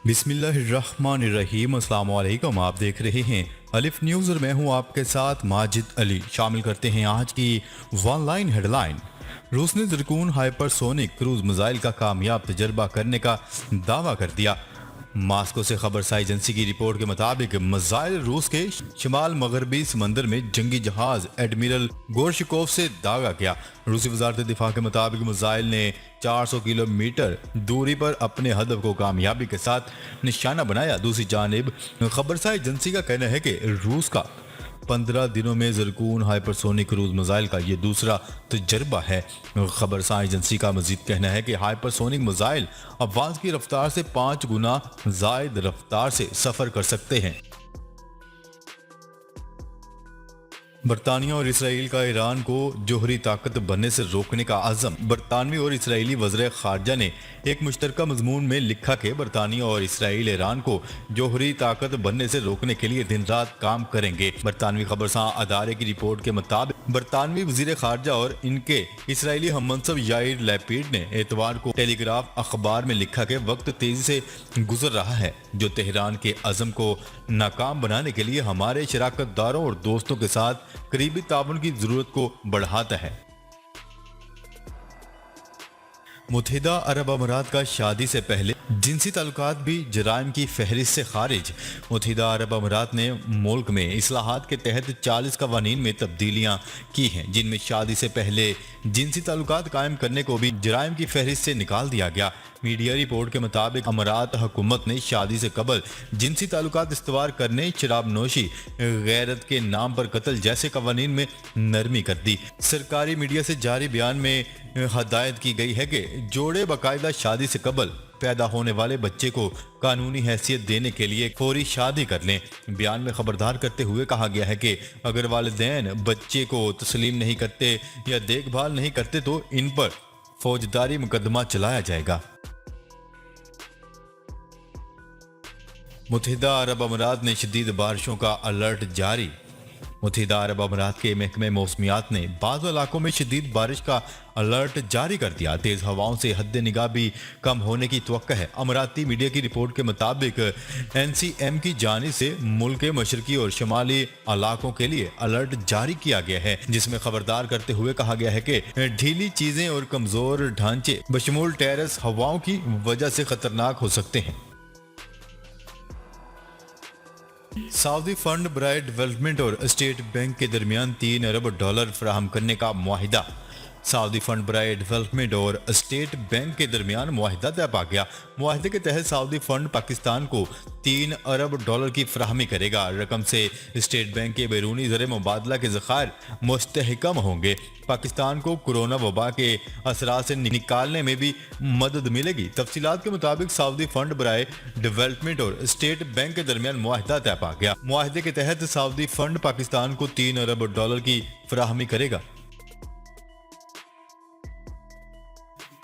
बिस्मिल्लाहिर्रहमानिर्रहीम। अस्सलाम वालेकुम। आप देख रहे हैं अलिफ न्यूज़ और मैं हूं आपके साथ माजिद अली। शामिल करते हैं आज की वन लाइन हेडलाइन। रूस ने ज़िरकून हाइपरसोनिक क्रूज मिसाइल का कामयाब तजर्बा करने का दावा कर दिया। मास्को से खबरसार एजेंसी की रिपोर्ट के मुताबिक मिसाइल रूस के शिमाल मगरबी समंदर में जंगी जहाज एडमिरल गोरशिकोव से दागा गया। रूसी वजारत दिफा के मुताबिक मिसाइल ने 400 किलोमीटर दूरी पर अपने हदफ को कामयाबी के साथ निशाना बनाया। दूसरी जानिब खबरसार एजेंसी का कहना है कि रूस का 15 दिनों में ज़िरकून हाइपरसोनिक क्रूज मिसाइल का ये दूसरा तजर्बा है। खबरसार एजेंसी का मजीद कहना है कि हाइपरसोनिक मिसाइल आवाज़ की रफ्तार से 5 गुना ज़ायद रफ्तार से सफ़र कर सकते हैं। बरतानिया और इसराइल का ईरान को जोहरी ताकत बनने से रोकने का अज़म। बरतानवी और इसराइली वज़ीर ख़ारजा ने एक मुश्तरका मजमून में लिखा कि बरतानिया और इसराइल ईरान को जोहरी ताकत बनने से रोकने के लिए दिन रात काम करेंगे। बरतानवी खबरसां अदारे की रिपोर्ट के मुताबिक बरतानवी वज़ीर ख़ारजा और इनके इसराइली हममनसब याइर लैपिड ने एतवार को टेलीग्राफ अखबार में लिखा कि वक्त तेजी से गुजर रहा है जो तेहरान के अज़म को नाकाम बनाने के लिए हमारे शराकतदारों और दोस्तों के साथ करीबी ताउन की जरूरत को बढ़ाता है। मुत्तहिदा अरब अमीरात का शादी से पहले जिनसी ताल्लुकात भी जराइम की फहरिस्त से खारिज। मुत्तहिदा अरब अमीरात ने मुल्क में इस्लाहात के तहत 40 कवानीन में तब्दीलियां की हैं जिनमें शादी से पहले जिनसी ताल्लुकात कायम करने को भी जराइम की फहरिस्त से निकाल दिया गया। मीडिया रिपोर्ट के मुताबिक अमीरात हुकूमत ने शादी से कबल जिनसी ताल्लुकात इस्तवार करने, शराब नोशी, गैरत के नाम पर कत्ल जैसे कवानीन में नरमी कर दी। सरकारी मीडिया से जारी बयान में हदायत की गई है कि जोड़े बाकायदा शादी से कबल पैदा होने वाले बच्चे को कानूनी हैसियत देने के लिए फौरी शादी कर लें। बयान में खबरदार करते हुए कहा गया है कि अगर वालिदैन बच्चे को तस्लीम नहीं करते या देखभाल नहीं करते तो इन पर फौजदारी मुकदमा चलाया जाएगा। मुत्तहिदा अरब अमीरात ने शदीद बारिशों का अलर्ट जारी। मुत्तहिदा अरब अमीरात के महकमे मौसमियात ने बाज़ इलाकों में शदीद बारिश का अलर्ट जारी कर दिया। तेज हवाओं से हद निगाह भी कम होने की तवक्का है। अमीराती मीडिया की रिपोर्ट के मुताबिक NCM की जानिब से मुल्क के मशरकी और शुमाली इलाकों के लिए अलर्ट जारी किया गया है जिसमें खबरदार करते हुए कहा गया है कि ढीली चीजें और कमजोर ढांचे बशमूल टेरेस हवाओं की वजह से खतरनाक हो सकते हैं। सऊदी फंड बराए डेवलपमेंट और स्टेट बैंक के दरमियान $3 अरब फराहम करने का मुआहिदा। सऊदी फंड बराए डेवलपमेंट और स्टेट बैंक के दरमियान मुआहिदा तय पा गया। मुआहिदे के तहत सऊदी फंड पाकिस्तान को $3 अरब की फराहमी करेगा। रकम से स्टेट बैंक के बैरूनी ज़र मुबादला के ज़खायर मुस्तहकम होंगे। पाकिस्तान को कोरोना वबा के असरात से निकालने में भी मदद मिलेगी। तफसीलात के मुताबिक सऊदी फंड बराए डेवलपमेंट और स्टेट बैंक के दरमियान मुआहिदा तय पा गया। मुआहिदे के तहत सऊदी फंड पाकिस्तान को $3 अरब की फराहमी करेगा।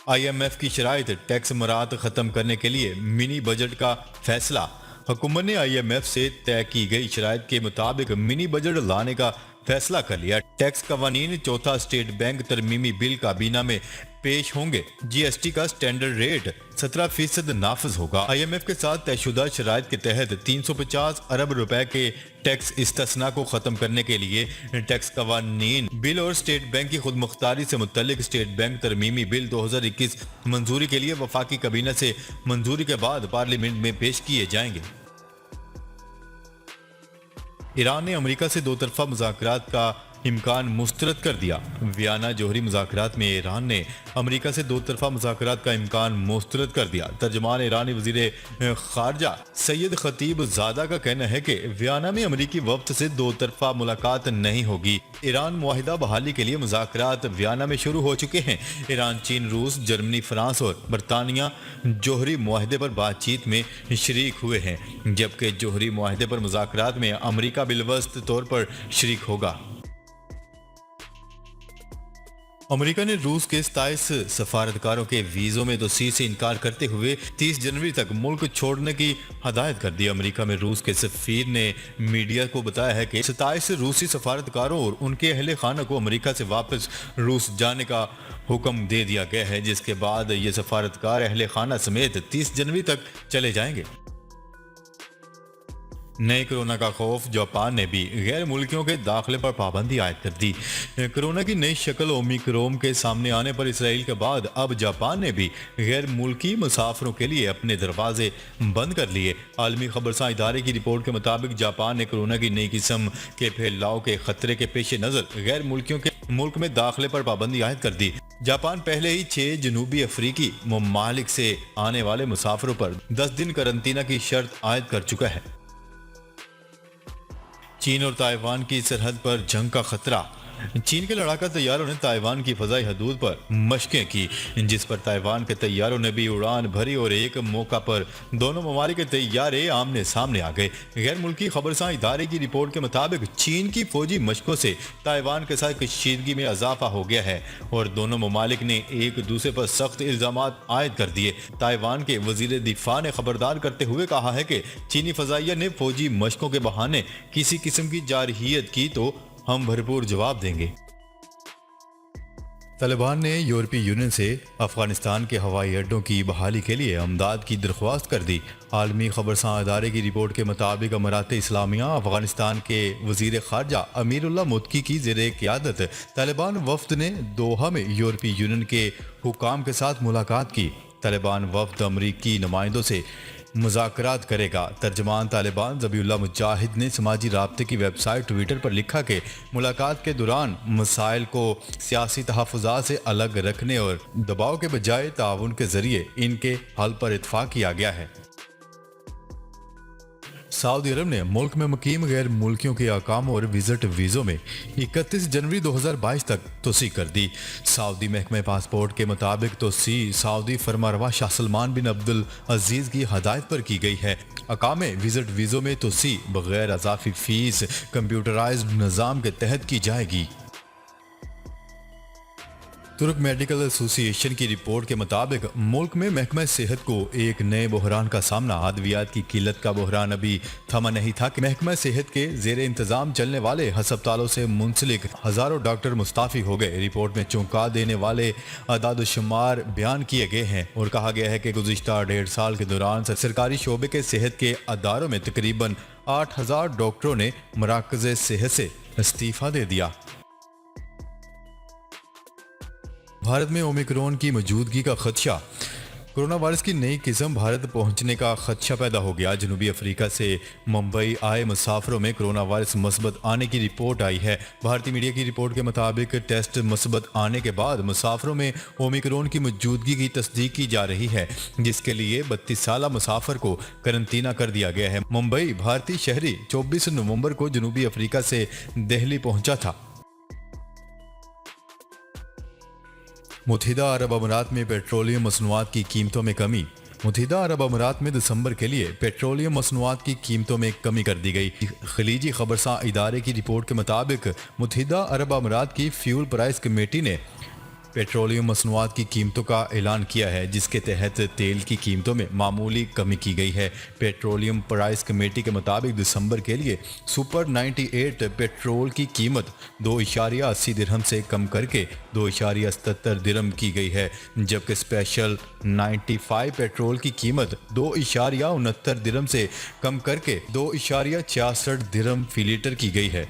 IMF की शराइत टैक्स मराहत खत्म करने के लिए मिनी बजट का फैसला। हुकूमत ने IMF से तय की गई शराइत के मुताबिक मिनी बजट लाने का फैसला कर लिया। टैक्स कवानीन चौथा स्टेट बैंक तरमीमी बिल काबीना में पेश होंगे। GST का स्टैंडर्ड रेट 17% नाफिज होगा। IMF के साथ तयशुदा शराइत के तहत 350 अरब रुपए के टैक्स इस्तिस्ना को खत्म करने के लिए टैक्स कवानीन बिल और स्टेट बैंक की खुद मुख्तारी से मुतल्लिक स्टेट बैंक तरमीमी बिल 2021 मंजूरी के लिए वफाकी काबीना से मंजूरी के बाद पार्लियामेंट में पेश किए जाएंगे। ईरान ने अमेरिका से दो तरफा मुज़ाकरात का इम्कान मुस्तरद कर दिया। वियना जोहरी मुज़ाकरात में ईरान ने अमेरिका से दो तरफा मुज़ाकरात का इम्कान मुस्तरद कर दिया। तर्जमान ईरानी वज़ीर ख़ारजा सैयद खतीब ज़ादा का कहना है कि वियना में अमेरिकी वफ्द से दो तरफा मुलाकात नहीं होगी। ईरान मुआहिदा बहाली के लिए मुज़ाकरात वियना में शुरू हो चुके हैं। ईरान, चीन, रूस, जर्मनी, फ्रांस और बरतानिया जोहरी मुआहिदे पर बातचीत में शरीक हुए हैं जबकि जोहरी मुआहिदे पर मुज़ाकरात में अमेरिका बिलवस्त तौर पर शरीक होगा। अमेरिका ने रूस के 27 सफारतकारों के वीज़ों में तोसीह से इनकार करते हुए 30 जनवरी तक मुल्क छोड़ने की हदायत कर दी। अमेरिका में रूस के सफीर ने मीडिया को बताया है कि 27 रूसी सफारतकारों और उनके अहले खाना को अमेरिका से वापस रूस जाने का हुक्म दे दिया गया है जिसके बाद ये सफारतकार अहले खाना समेत 30 जनवरी तक चले जाएंगे। नए कोरोना का खौफ, जापान ने भी गैर मुल्कियों के दाखिले पर पाबंदी आयद कर दी। कोरोना की नई शक्ल ओमिक्रोन के सामने आने पर इसराइल के बाद अब जापान ने भी गैर मुल्की मुसाफिरों के लिए अपने दरवाजे बंद कर लिए। आलमी खबरसां इदारे की रिपोर्ट के मुताबिक जापान ने कोरोना की नई किस्म के फैलाव के खतरे के पेश नज़र गैर मुल्कियों के मुल्क में दाखिले पर पाबंदी आयद कर दी। जापान पहले ही 6 जनूबी अफ्रीकी ममालिक से आने वाले मुसाफिरों पर 10 दिन करंतना की शर्त आयद कर चुका है। चीन और ताइवान की सरहद पर जंग का खतरा। चीन के लड़ाका तैयारों ने ताइवान की फजाई हदूद पर मशकें की, जिस पर ताइवान के तैयारों ने भी उड़ान भरी और एक मौका पर दोनों ममालिक के तैयारे आमने सामने आ गए। गैर मुल्की खबरसां इदारे की रिपोर्ट के मुताबिक चीन की फौजी मशकों से ताइवान के साथ कशीदगी में इजाफा हो गया है और दोनों ममालिक ने एक दूसरे पर सख्त इल्जाम आयद कर दिए। ताइवान के वजीर दिफा ने खबरदार करते हुए कहा है कि चीनी फजाइया ने फौजी मशकों के बहाने किसी किस्म की जारहियत की तो हम भरपूर जवाब देंगे। तालिबान ने यूरोपीय यूनियन से अफगानिस्तान के हवाई अड्डों की बहाली के लिए अमदाद की दरख्वास्त कर दी। आलमी खबरसां अदारे की रिपोर्ट के मुताबिक अमारात इस्लामिया अफगानिस्तान के वजीर खारजा अमीरुल्लाह मुत्की की ज़ेरे क़यादत तालिबान वफ्द ने दोहा में यूरोपीय यूनियन के हुकाम के साथ मुलाकात की। तालिबान वफ्द अमरीकी नुमाइंदों से मुज़ाकरात करेगा। तर्जमान तालिबान ज़बीउल्लाह मुजाहिद ने समाजी राब्ते की वेबसाइट ट्विटर पर लिखा कि मुलाकात के दौरान मसाइल को सियासी तहफ़्फ़ुज़ात से अलग रखने और दबाव के बजाय ताउन के ज़रिए इनके हल पर इत्फाक किया गया है। सऊदी अरब ने मुल्क में मुकीम गैर मुल्कियों के अकाम और विजिट वीज़ों में 31 जनवरी 2022 तक तोसी कर दी। सऊदी महकमे पासपोर्ट के मुताबिक तोसी सऊदी फरमारवा शाह सलमान बिन अब्दुल अजीज़ की हदायत पर की गई है। अकामे विजिट वीज़ों में तोसी बगैर अज़ाफ़ी फ़ीस कंप्यूटराइज्ड निज़ाम के तहत की जाएगी। तुर्क मेडिकल एसोसिएशन की रिपोर्ट के मुताबिक मुल्क में महकमा सेहत को एक नए बहरान का सामना। अद्वियात की किल्लत का बहरान अभी थमा नहीं था कि महकमा सेहत के जेरे इंतजाम चलने वाले हस्पतालों से मुंसलिक हजारों डॉक्टर मुस्ताफी हो गए। रिपोर्ट में चौंका देने वाले अदाद-ओ-शुमार बयान किए गए हैं और कहा गया है कि गुज़िश्ता 1.5 साल के दौरान सरकारी शोबे के सेहत के अदारों में तकरीबन 8000 डॉक्टरों ने मराकज़ सेहत से इस्तीफा दे दिया। भारत में ओमिक्रॉन की मौजूदगी का खदशा। कोरोना वायरस की नई किस्म भारत पहुंचने का खदशा पैदा हो गया। जनूबी अफ्रीका से मुंबई आए मुसाफिरों में कोरोना वायरस मस्बत आने की रिपोर्ट आई है। भारतीय मीडिया की रिपोर्ट के मुताबिक टेस्ट मस्बत आने के बाद मुसाफिरों में ओमिक्रॉन की मौजूदगी की तस्दीक की जा रही है, जिसके लिए 32 साला मुसाफिर को करंतना कर दिया गया है। मुंबई भारतीय शहरी 24 नवंबर को जनूबी अफ्रीका से दिल्ली पहुंचा था। मुत्तहिदा अरब अमीरात में पेट्रोलियम मसनूआत की कीमतों में कमी। मुत्तहिदा अरब अमीरात में दिसंबर के लिए पेट्रोलियम मसनूआत की कीमतों में कमी कर दी गई। खलीजी खबरसां इदारे की रिपोर्ट के मुताबिक मुत्तहिदा अरब अमीरात की फ्यूल प्राइस कमेटी ने पेट्रोलियम मसनूआत की कीमतों का ऐलान किया है, जिसके तहत तेल की कीमतों में मामूली कमी की गई है। पेट्रोलियम प्राइस कमेटी के मुताबिक दिसंबर के लिए सुपर 98 पेट्रोल की कीमत 2.80 दिरहम से कम करके 2.77 दिरहम की गई है, जबकि स्पेशल 95 पेट्रोल की कीमत 2.69 दिरहम से कम करके 2.66 दिरहम फी लीटर की गई है।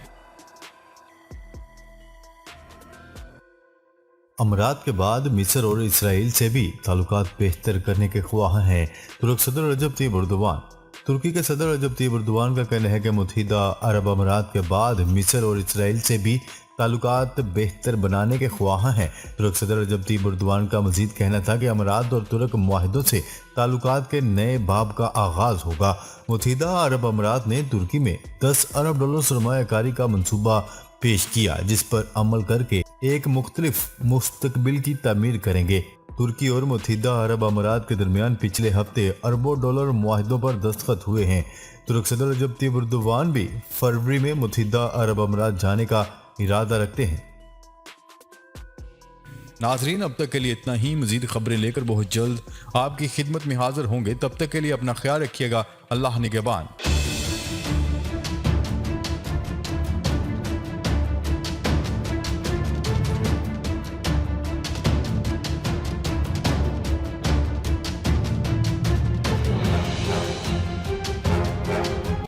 अमीरात के बाद मिस्र और इसराइल से भी ताल्लुकात बेहतर करने के ख्वाह हैं तुर्क सदर रजब तैयब एर्दोगान। तुर्की के सदर रजब तैयब एर्दोगान का कहना है कि मुत्तहिदा अरब अमीरात के बाद मिस्र और इसराइल से भी ताल्लुकात बेहतर बनाने के ख्वाह हैं। तुर्क सदर रजब तैयब एर्दोगान का मजीद कहना था कि अमीरात और तुर्क मुआहिदों से ताल्लुकात के नए बाब का आगाज होगा। मुत्तहिदा अरब अमीरात ने तुर्की में $10 अरब सरमायाकारी का मंसूबा पेश किया, जिस पर अमल करके एक मुख्तलिफ मुस्तकबिल की तामीर करेंगे। तुर्की और मुत्तहिदा अरब अमीरात के दरमियान पिछले हफ्ते अरबों डॉलर मुआहिदों पर दस्तखत हुए हैं। तुर्क सदर रजब तैयब एर्दोगान भी फरवरी में मुत्तहिदा अरब अमीरात जाने का इरादा रखते हैं। नाजरीन, अब तक के लिए इतना ही। मजीद खबरें लेकर बहुत जल्द आपकी खिदमत में हाजिर होंगे। तब तक के लिए अपना ख्याल रखिएगा। अल्लाह निगहबान।